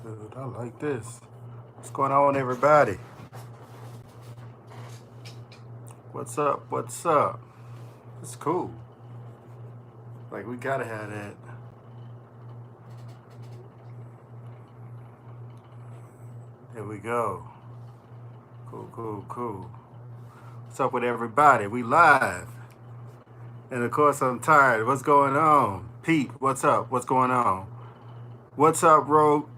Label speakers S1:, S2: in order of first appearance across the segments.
S1: Dude, I like this. What's going on, everybody? What's up? What's up? It's cool. Like, we gotta have that. There we go. Cool, cool, cool. What's up with everybody? We live. And of course, I'm tired. What's going on? Pete, what's up? What's going on? What's up, Rogue?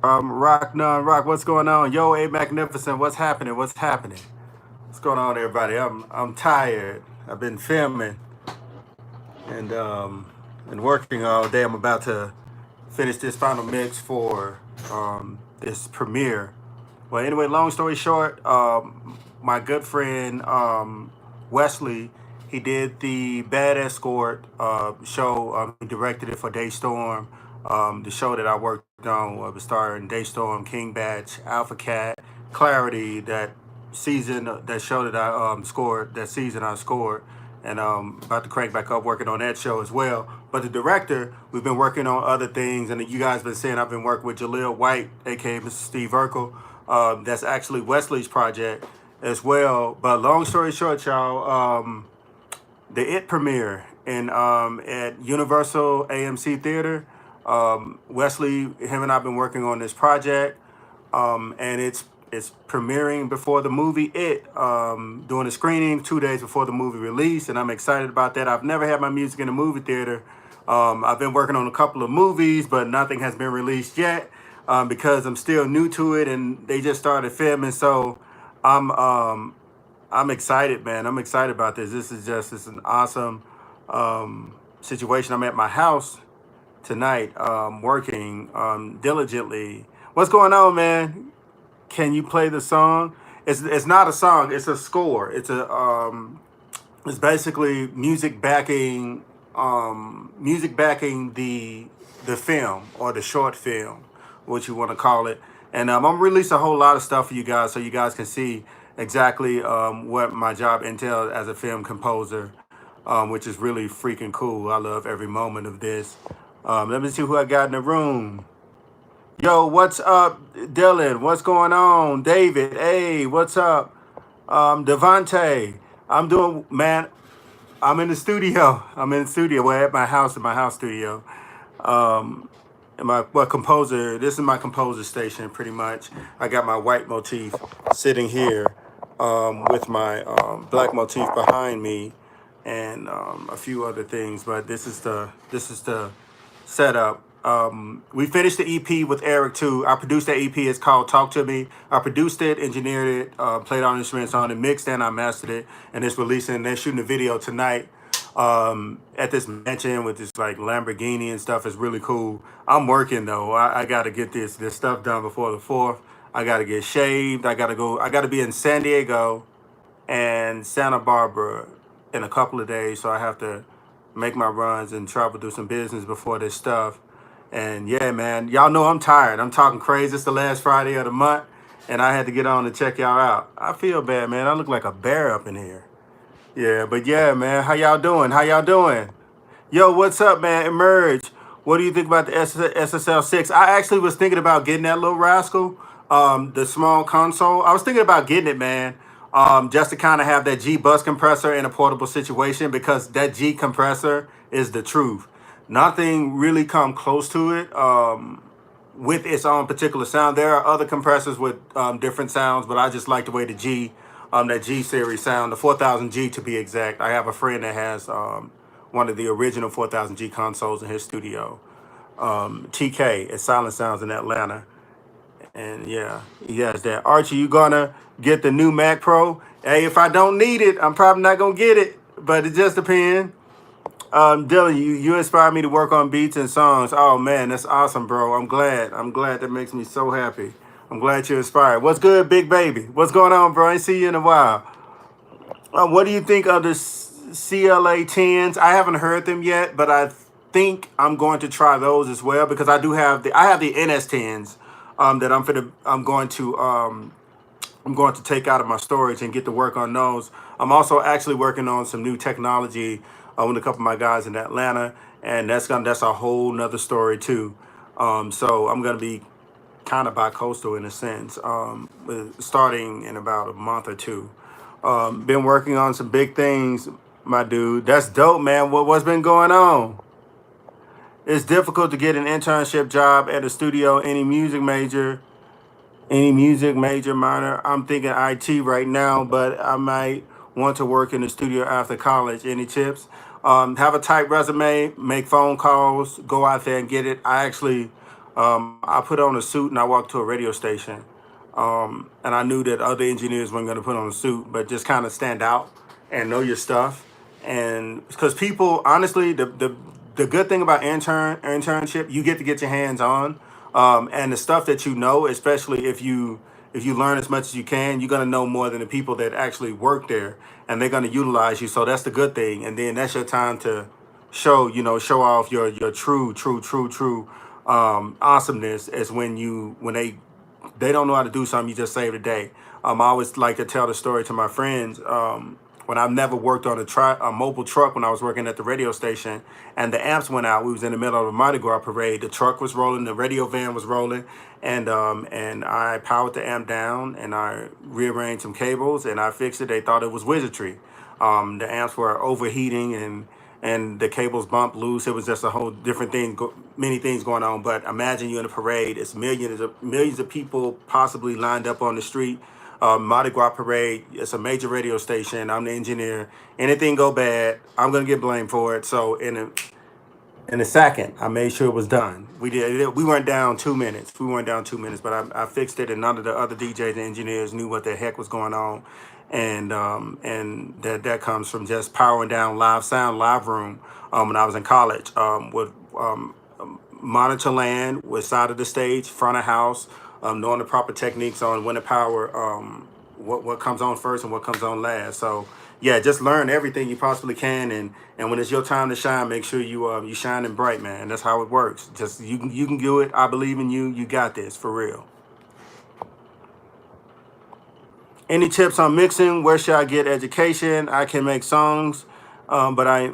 S1: Rock Non Rock, what's going on? Yo, A Magnificent, what's happening? What's happening? What's going on, everybody? I'm tired. I've been filming and working all day. I'm about to finish this final mix for this premiere. Well, anyway, long story short, my good friend Wesley, he did the Bad Escort show. He directed it for Daystorm. The show that I worked on was starring Daystorm, King Batch, Alpha Cat, Clarity. That season, that show that I scored, that season I scored, and about to crank back up working on that show as well. But the director, we've been working on other things, and you guys been saying I've been working with Jaleel White, aka Mr. Steve Urkel. That's actually Wesley's project as well. But long story short, y'all, the It premiere in at Universal AMC Theater. Wesley, him and I've been working on this project, and it's premiering before the movie It, doing a screening 2 days before the movie release, and I'm excited about that. I've never had my music in a movie theater. I've been working on a couple of movies, but nothing has been released yet because I'm still new to it, and they just started filming. So I'm I'm excited, man. I'm excited about this. It's an awesome situation. I'm at my house tonight, working diligently. What's going on, man? Can you play the song? It's not a song. It's a score. It's basically music backing the film or the short film, what you want to call it. And I'm gonna release a whole lot of stuff for you guys, so you guys can see exactly what my job entails as a film composer, which is really freaking cool. I love every moment of this. Let me see who I got in the room. Yo, what's up, Dylan? What's going on, David? Hey, what's up, Devante? I'm doing, man. I'm in the studio. I'm in the studio. Well, at my house, in my house studio. And my composer. This is my composer station, pretty much. I got my white motif sitting here, with my black motif behind me, and a few other things. But this is the setup. We finished the EP with Eric too. I produced the EP. It's called Talk to Me. I produced it, engineered it, played all instruments on it, mixed and I mastered it, and it's releasing. They're shooting a video tonight at this mansion with this like Lamborghini and stuff. Is really cool. I'm working though. I got to get this stuff done before the 4th. I got to get shaved. I got to go. I got to be in San Diego and Santa Barbara in a couple of days, so I have to make my runs and travel do some business before this stuff. And yeah, man, y'all know I'm tired. I'm talking crazy. It's the last Friday of the month, and I had to get on and check y'all out. I feel bad, man. I look like a bear up in here. Yeah, but yeah, man, how y'all doing? How y'all doing? Yo, what's up, man? Emerge. What do you think about the SSL6? I actually was thinking about getting that little rascal, the small console. I was thinking about getting it, man, just to kind of have that G bus compressor in a portable situation, because that G compressor is the truth. Nothing really come close to it with its own particular sound. There are other compressors with different sounds, but I just like the way that G series sound, the 4000G to be exact. I have a friend that has one of the original 4000G consoles in his studio. TK at Silent Sounds in Atlanta. And yeah, he has that. Archie, you gonna get the new Mac Pro? Hey, if I don't need it, I'm probably not gonna get it, but it just depends. Dylan, you inspired me to work on beats and songs. Oh man, that's awesome, bro. I'm glad. I'm glad. That makes me so happy. I'm glad you're inspired. What's good, big baby? What's going on, bro? I ain't see you in a while. What do you think of the CLA 10s? I haven't heard them yet, but I think I'm going to try those as well, because I have the NS 10s that I'm going to take out of my storage and get to work on those. I'm also actually working on some new technology with a couple of my guys in Atlanta, and that's a whole nother story too. So I'm gonna be kind of bi-coastal in a sense, starting in about a month or two. Been working on some big things, my dude. That's dope, man. What's been going on? It's difficult to get an internship job at a studio, any music major, minor. I'm thinking IT right now, but I might want to work in the studio after college. Any tips? Have a tight resume, make phone calls, go out there and get it. I put on a suit and I walked to a radio station. And I knew that other engineers weren't going to put on a suit, but just kind of stand out and know your stuff. And because people, honestly, the good thing about internship, you get your hands on, and the stuff that you know, especially if you learn as much as you can, you're gonna know more than the people that actually work there, and they're gonna utilize you. So that's the good thing. And then that's your time to show off your true awesomeness. Is when they don't know how to do something, you just save the day. I always like to tell the story to my friends. When I've never worked on a mobile truck when I was working at the radio station, and the amps went out. We was in the middle of a Mardi Gras parade. The truck was rolling, the radio van was rolling, and I powered the amp down and I rearranged some cables and I fixed it. They thought it was wizardry. The amps were overheating and the cables bumped loose. It was just a whole different thing, many things going on. But imagine you're in a parade. It's millions of people possibly lined up on the street. Mardi Gras parade. It's a major radio station. I'm the engineer. Anything go bad, I'm gonna get blamed for it. So in a second, I made sure it was done. We did it. We weren't down 2 minutes. But I fixed it, and none of the other DJs and engineers knew what the heck was going on. And that comes from just powering down live sound, live room. When I was in college, with monitor land with side of the stage, front of house, knowing the proper techniques on when to power, what comes on first and what comes on last. So yeah, just learn everything you possibly can, and when it's your time to shine, make sure you shining bright, man. That's how it works. Just you can do it. I believe in you. You got this for real. Any tips on mixing? Where should I get education? I can make songs, but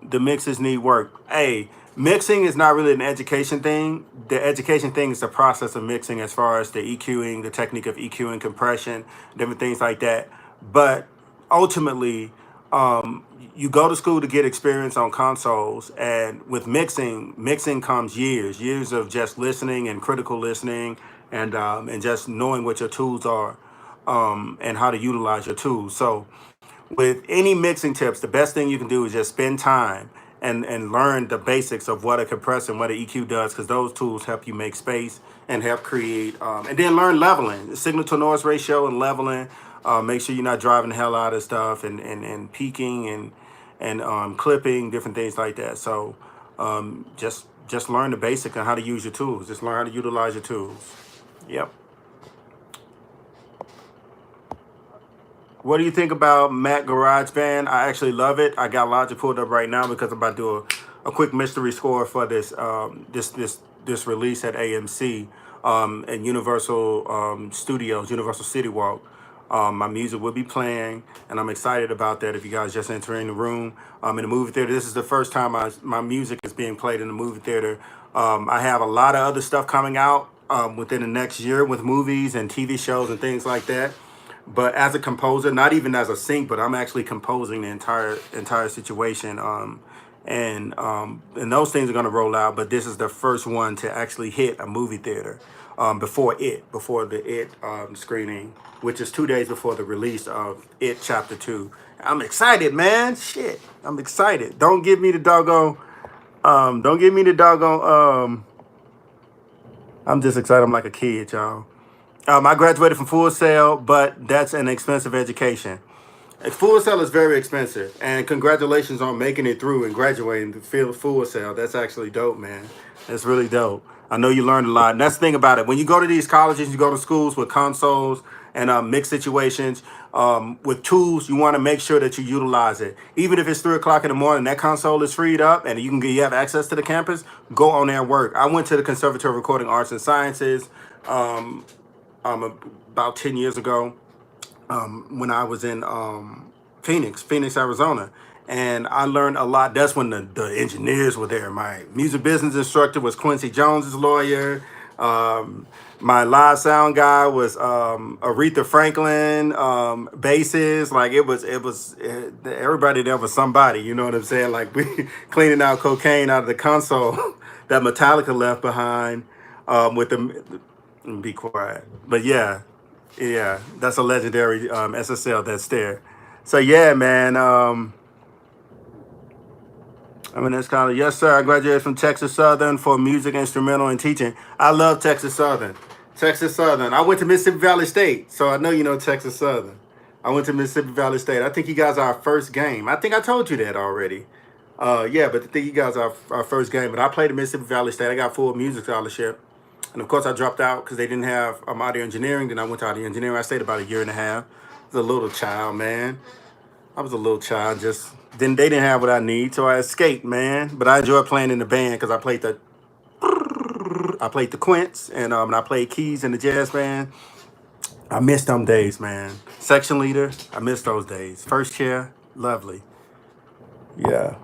S1: the mixes need work. Hey, mixing is not really an education thing. The education thing is the process of mixing, as far as the EQing, the technique of EQing, compression, different things like that. But ultimately, you go to school to get experience on consoles, and with mixing comes years of just listening and critical listening, and just knowing what your tools are, and how to utilize your tools. So with any mixing tips, the best thing you can do is just spend time and learn the basics of what a compressor and what an EQ does, because those tools help you make space and help create, and then learn leveling, signal to noise ratio and leveling. Make sure you're not driving the hell out of stuff, and peaking and clipping, different things like that. So just learn the basic on how to use your tools. Just learn how to utilize your tools. Yep. What do you think about Mac GarageBand? I actually love it. I got Logic pulled up right now because I'm about to do a quick mystery score for this release at AMC, and Universal Studios, Universal CityWalk. My music will be playing, and I'm excited about that. If you guys just entering the room, in the movie theater, this is the first time my music is being played in the movie theater. I have a lot of other stuff coming out within the next year with movies and TV shows and things like that. But as a composer, not even as a sync, but I'm actually composing the entire situation. And those things are going to roll out. But this is the first one to actually hit a movie theater before the It screening, which is 2 days before the release of It Chapter 2. I'm excited, man. Shit, I'm excited. Don't give me the doggone. I'm just excited. I'm like a kid, y'all. I graduated from Full Sail, but that's an expensive education. Full Sail is very expensive, and congratulations on making it through and graduating to Full Sail. That's actually dope, man. That's really dope. I know you learned a lot, and that's the thing about it. When you go to these colleges, you go to schools with consoles and mixed situations, with tools, you want to make sure that you utilize it. Even if it's 3 o'clock in the morning, that console is freed up, and you have access to the campus. Go on there and work. I went to the Conservatory of Recording Arts and Sciences about 10 years ago, when I was in Phoenix, Arizona. And I learned a lot. That's when the engineers were there. My music business instructor was Quincy Jones's lawyer. My live sound guy was Aretha Franklin, basses. Like everybody there was somebody. You know what I'm saying? Like we cleaning out cocaine out of the console that Metallica left behind. With the be quiet, but yeah, that's a legendary SSL that's there. So yeah, man. I mean, that's kind of, yes, sir. I graduated from Texas Southern for music, instrumental, and teaching. I love Texas Southern. Texas Southern. I went to Mississippi Valley State, so I know you know Texas Southern. I went to Mississippi Valley State. I think you guys are our first game. I think I told you that already. Yeah, but I think you guys are our first game. But I played at Mississippi Valley State. I got full music scholarship. And of course, I dropped out because they didn't have audio engineering. Then I went to audio engineering. I stayed about a year and a half. I was a little child, man. I was a little child. Just then they didn't have what I need, so I escaped, man. But I enjoyed playing in the band because I played the quints and I played keys in the jazz band. I miss them days, man. Section leader, I miss those days. First chair, lovely. Yeah.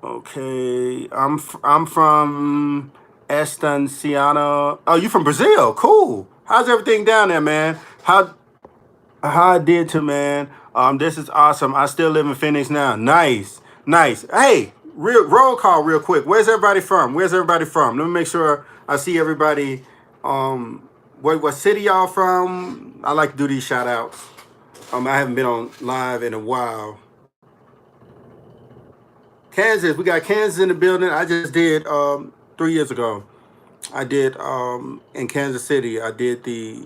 S1: Okay, I'm from Estanciano. Oh, you from Brazil? Cool. How's everything down there, man? How I did to, man. This is awesome. I still live in Phoenix now. Nice, nice. Hey, roll call real quick. Where's everybody from? Where's everybody from? Let me make sure I see everybody. What city y'all from? I like to do these shout outs. I haven't been on live in a while. Kansas, we got Kansas in the building. I just did 3 years ago. I did in Kansas City. I did the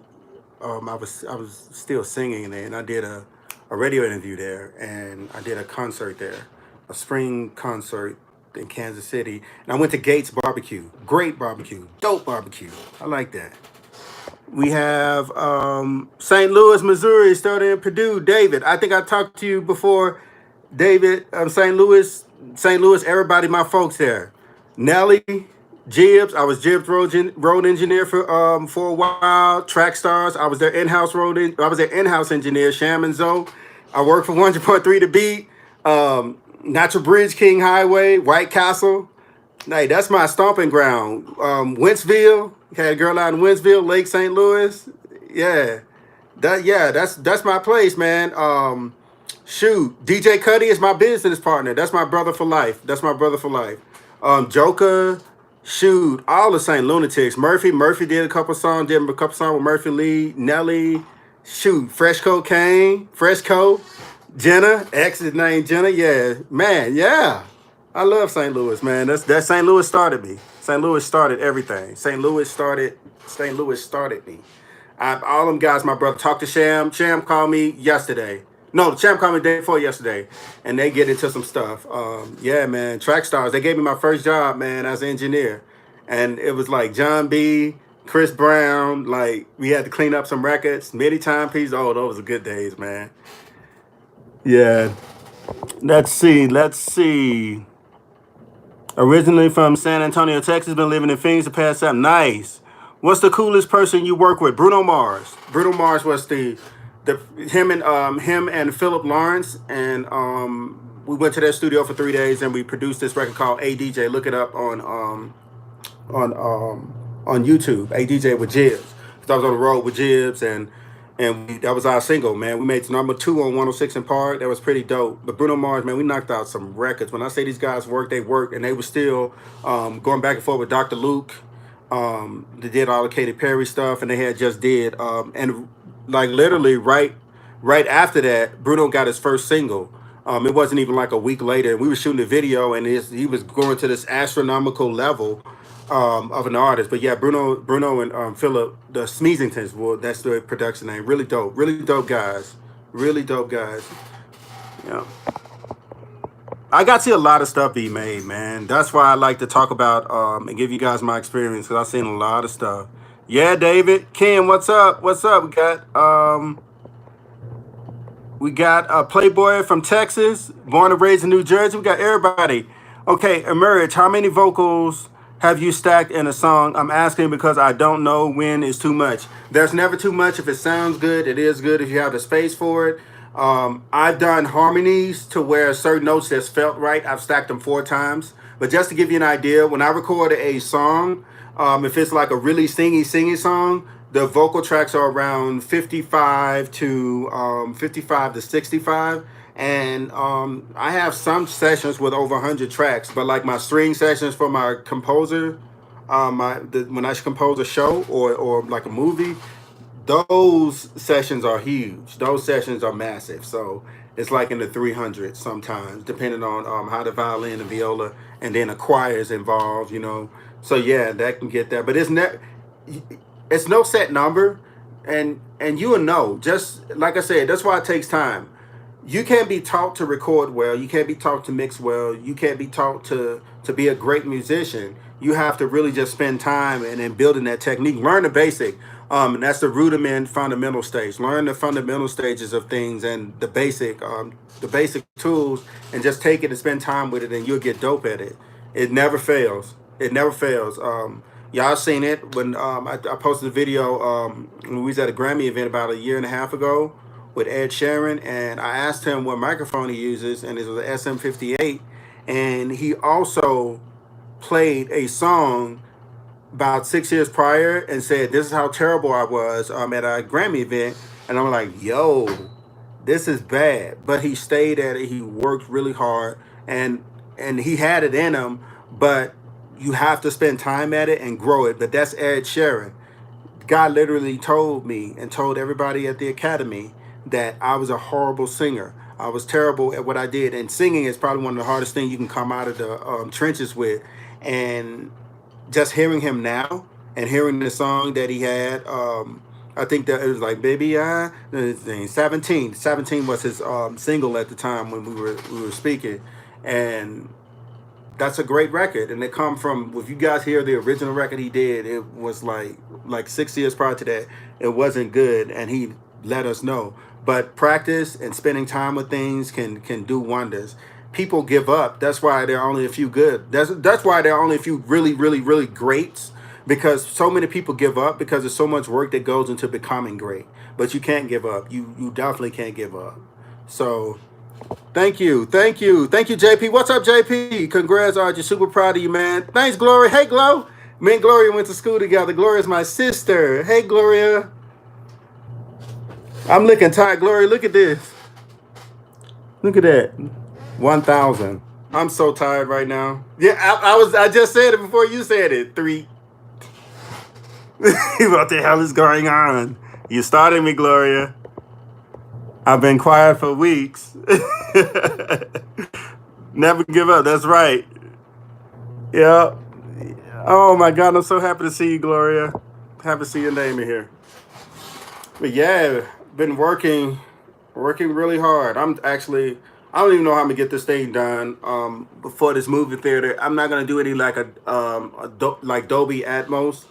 S1: I was still singing there, and I did a radio interview there, and I did a concert there, a spring concert in Kansas City. And I went to Gates Barbecue. Great barbecue, dope barbecue. I like that. We have St. Louis, Missouri, started in Purdue. David, I think I talked to you before. David, St. Louis, everybody, my folks there. Nelly, Gibbs, I was Gibbs road engineer for a while. Track Stars, I was their in-house engineer. Sham and Zoe, I worked for 100.3 The Beat, Natural Bridge, King Highway, White Castle. Hey, that's my stomping ground. Wentzville, had a girl out in Wentzville, Lake St. Louis. Yeah, that's my place, man. Shoot, DJ Cuddy is my business partner. That's my brother for life. Joker, shoot, all the St. Lunatics. Murphy did a couple songs with Murphy Lee, Nelly, shoot, Fresh Cocaine, Jenna, ex's name Jenna, yeah, man, yeah. I love St. Louis, man. That St. Louis started me. St. Louis started everything. St. Louis started me. All them guys, my brother, talked to Sham. Sham called me yesterday. No, Sham called me the day before yesterday, and they get into some stuff. Yeah, man, Track Stars. They gave me my first job, man, as an engineer, and it was like John B., Chris Brown. Like we had to clean up some records, MIDI timepieces. Oh, those were good days, man. Yeah. Let's see. Originally from San Antonio, Texas, been living in Phoenix the past 7. Nice. What's the coolest person you work with? Bruno Mars. Bruno Mars was him and Philip Lawrence, and we went to their studio for 3 days and we produced this record called A.D.J. Look it up on YouTube. A.D.J. with Gibbs. I was on the road with Gibbs, and that was our single, man. We made number 2 on 106 in Park. That was pretty dope. But Bruno Mars, man, we knocked out some records. When I say these guys worked, they worked, and they were still going back and forth with Dr. Luke. They did all the Katy Perry stuff, and they had just did and like literally right after that, Bruno got his first single. It wasn't even like a week later. We were shooting the video, and he was going to this astronomical level of an artist. But yeah, Bruno and Philip, the Smeezingtons, well, that's the production name. Really dope guys. Yeah. I got to see a lot of stuff be made, man. That's why I like to talk about and give you guys my experience, because I've seen a lot of stuff. Yeah, David, Ken, what's up? We got Playboy from Texas, born and raised in New Jersey. We got everybody. Okay, Emerge, how many vocals have you stacked in a song? I'm asking because I don't know when is too much. There's never too much. If it sounds good, it is good if you have the space for it. I've done harmonies to where certain notes that's felt right. I've stacked them 4 times. But just to give you an idea, when I record a song, if it's like a really singy song, the vocal tracks are around 55 to 65. And I have some sessions with over 100 tracks, but like my string sessions for my composer, when I compose a show or like a movie, those sessions are huge. Those sessions are massive. So it's like in the 300s sometimes, depending on how the violin and viola and then a choir is involved, you know. So yeah, that can get that. But it's no set number, and you will know. Just like I said, that's why it takes time. You can't be taught to record well. You can't be taught to mix well. You can't be taught to be a great musician. You have to really just spend time and then building that technique. Learn the basic. And that's the rudiment fundamental stage. Learn the fundamental stages of things and the basic tools, and just take it and spend time with it, and you'll get dope at it. It never fails. It never fails. Y'all seen it when I posted a video when we was at a Grammy event about a year and a half ago with Ed Sheeran, and I asked him what microphone he uses, and it was an SM58, and he also played a song about 6 years prior and said, "This is how terrible I was at a Grammy event," and I'm like, "Yo, this is bad." But he stayed at it. He worked really hard, and he had it in him, but you have to spend time at it and grow it. But that's Ed Sheeran. God literally told me and told everybody at the academy that I was a horrible singer. I was terrible at what I did, and singing is probably one of the hardest things you can come out of the trenches with. And just hearing him now and hearing the song that he had, I think that it was like "Baby I," 17. 17 was his single at the time when we were speaking, and that's a great record. And it come from, if you guys hear the original record he did, it was like 6 years prior to that, it wasn't good, and he let us know. But practice and spending time with things can do wonders. People give up. That's why there are only a few good. That's why there are only a few really greats, because so many people give up because there's so much work that goes into becoming great. But you can't give up. You definitely can't give up. So thank you, JP. What's up, JP? Congrats, Archie. Super proud of you, man. Thanks, Gloria. Hey, Glo. Me and Gloria went to school together. Gloria's my sister. Hey, Gloria. I'm looking tired, Gloria. Look at this. Look at that. 1,000. I'm so tired right now. Yeah, I just said it before you said it. 3. What the hell is going on? You started me, Gloria. I've been quiet for weeks. Never give up. That's right. Yeah. Oh my God, I'm so happy to see you, Gloria. Happy to see your name in here. But yeah, been working really hard. I don't even know how I'm gonna get this thing done before this movie theater. I'm not gonna do any like like Dolby Atmos.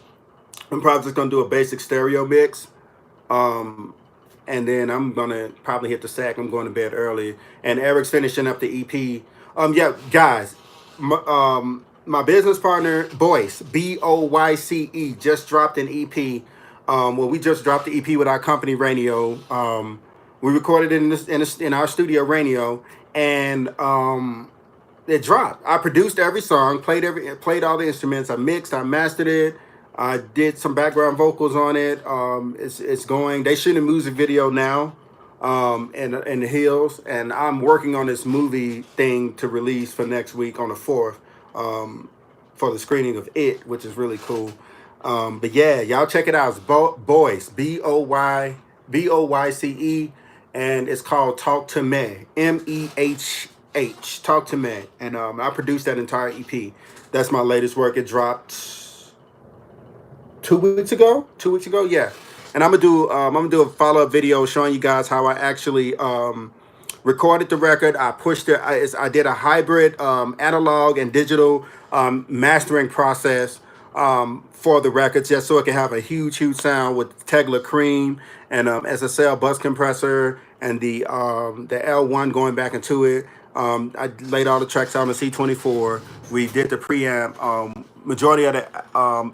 S1: I'm probably just gonna do a basic stereo mix, and then I'm gonna probably hit the sack. I'm going to bed early, and Eric's finishing up the EP. Yeah, guys, my business partner Boyce, Boyce, just dropped an EP. Well, we just dropped the EP with our company Raenio. We recorded it in our studio Raenio, and it dropped. I produced every song, played all the instruments. I mixed, I mastered it. I did some background vocals on it. It's going. They shooting a music video now, in the hills, and I'm working on this movie thing to release for next week on the 4th, for the screening of It, which is really cool. But yeah, y'all check it out. It's Boyce, Boyce, and it's called Talk to Me, MEHH, Talk to Me. And I produced that entire EP. That's my latest work. It dropped 2 weeks ago. 2 weeks ago, yeah. And I'm gonna do a follow-up video showing you guys how I actually recorded the record. I pushed it. I did a hybrid analog and digital mastering process for the records, just so it can have a huge sound with Tegla Cream and SSL bus compressor and the L1 going back into it. I laid all the tracks out on the C24. We did the preamp. Majority of the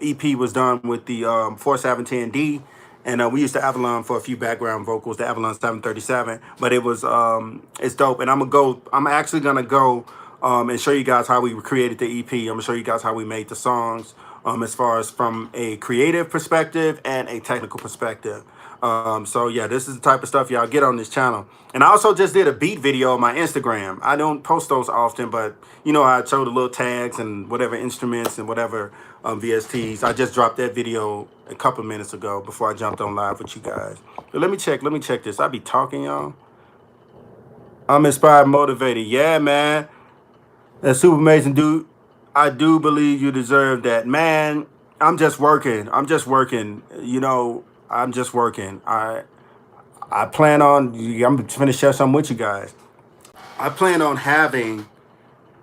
S1: EP was done with the 4710D, and we used the Avalon for a few background vocals, the Avalon 737. But it was it's dope, and I'm actually gonna go and show you guys how we created the EP. I'm gonna show you guys how we made the songs, as far as from a creative perspective and a technical perspective. So yeah, this is the type of stuff y'all get on this channel. And I also just did a beat video on my Instagram. I don't post those often, but you know, I showed the little tags and whatever instruments and whatever VSTs. I just dropped that video a couple minutes ago before I jumped on live with you guys. But let me check this. I be talking, y'all. I'm inspired, motivated. Yeah, man. That's super amazing, dude. I do believe you deserve that, man. I'm just working. You know, I'm just working. I plan on. I'm gonna share something with you guys. I plan on having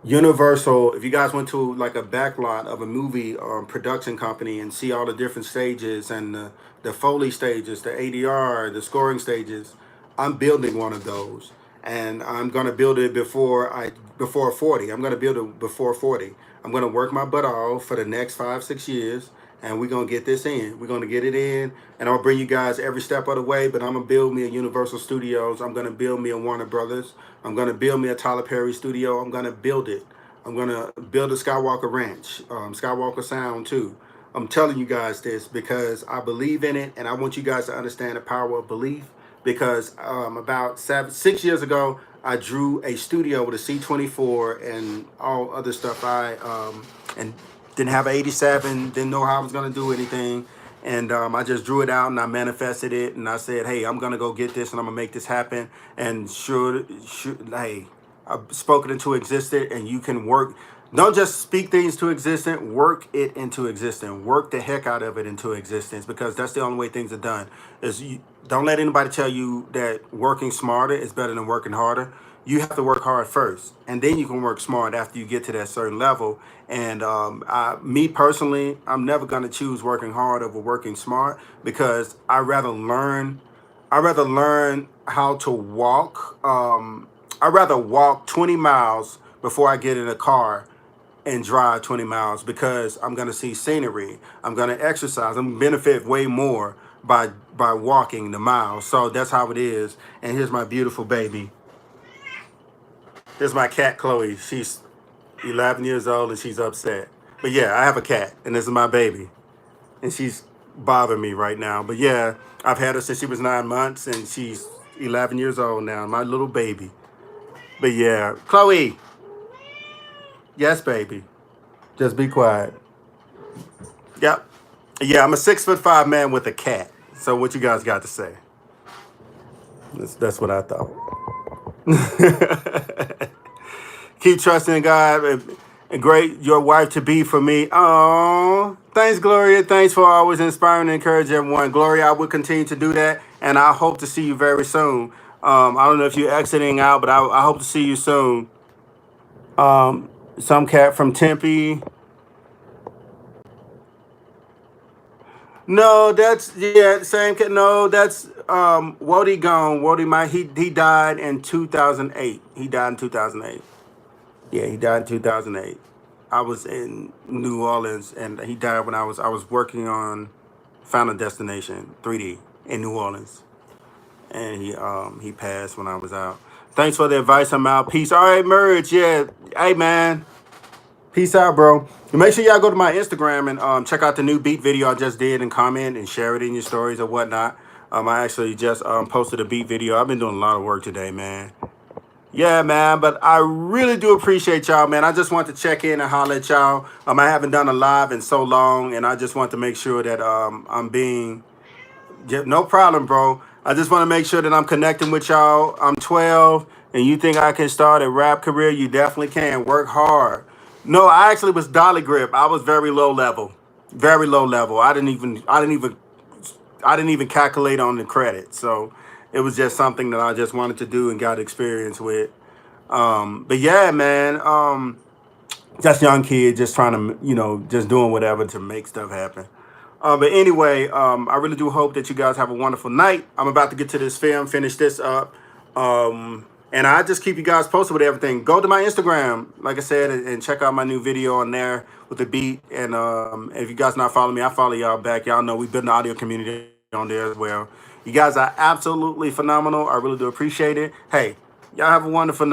S1: Universal. If you guys went to like a backlot of a movie production company and see all the different stages and the Foley stages, the ADR, the scoring stages, I'm building one of those, and I'm gonna build it before 40. I'm gonna build it before 40. I'm gonna work my butt off for the next 5-6 years, and we're gonna get this in. We're gonna get it in, and I'll bring you guys every step of the way. But I'm gonna build me a Universal Studios. I'm gonna build me a Warner Brothers. I'm gonna build me a Tyler Perry studio. I'm gonna build it. I'm gonna build a Skywalker Ranch, Skywalker Sound too. I'm telling you guys this because I believe in it, and I want you guys to understand the power of belief. Because about 6 years ago, I drew a studio with a C24 and all other stuff. And didn't have an 87, didn't know how I was gonna do anything, and I just drew it out and I manifested it, and I said, hey, I'm gonna go get this and I'm gonna make this happen. And hey, I've spoken into existence, and you can work. Don't just speak things to existence, work it into existence. Work the heck out of it into existence, because that's the only way things are done. Don't let anybody tell you that working smarter is better than working harder. You have to work hard first, and then you can work smart after you get to that certain level. And me personally, I'm never going to choose working hard over working smart, because I rather learn how to walk. I'd rather walk 20 miles before I get in a car and drive 20 miles, because I'm going to see scenery. I'm going to exercise. I'm going to benefit way more by walking the miles. So that's how it is. And here's my beautiful baby. Here's my cat, Chloe. She's 11 years old and she's upset. But yeah, I have a cat, and this is my baby. And she's bothering me right now. But yeah, I've had her since she was 9 months, and she's 11 years old now, my little baby. But yeah, Chloe. Yes, baby. Just be quiet. Yep. Yeah, I'm a 6'5" man with a cat. So what you guys got to say? That's what I thought. Keep trusting in God, and great your wife to be for me. Oh, thanks, Gloria. Thanks for always inspiring and encouraging everyone. Gloria, I will continue to do that, and I hope to see you very soon. I don't know if you're exiting out, but I hope to see you soon. Some cat from Tempe. No, that's same cat. No, that's Wody gone. He died in 2008. He died in 2008. Yeah, he died in 2008. I was in New Orleans, and he died when I was working on Final Destination 3D in New Orleans, and he passed when I was out. Thanks for the advice. I'm out. Peace. All right, Merge. Yeah. Hey, man. Peace out, bro. And make sure y'all go to my Instagram and check out the new beat video I just did, and comment and share it in your stories or whatnot. I actually just posted a beat video. I've been doing a lot of work today, man. Yeah, man, but I really do appreciate y'all, man. I just want to check in and holler at y'all. I haven't done a live in so long, and I just want to make sure that I'm being... Yeah, no problem, bro. I just want to make sure that I'm connecting with y'all. I'm 12, and you think I can start a rap career? You definitely can. Work hard. No, I actually was dolly grip. I was very low level. Very low level. I didn't even calculate on the credit. So it was just something that I just wanted to do and got experience with. But yeah, man, just young kid, just trying to, just doing whatever to make stuff happen. But anyway, I really do hope that you guys have a wonderful night. I'm about to get to this film, finish this up. And I just keep you guys posted with everything. Go to my Instagram, like I said, and check out my new video on there with the beat. And if you guys not following me, I follow y'all back. Y'all know we build an audio community on there as well. You guys are absolutely phenomenal. I really do appreciate it. Hey, y'all have a wonderful night.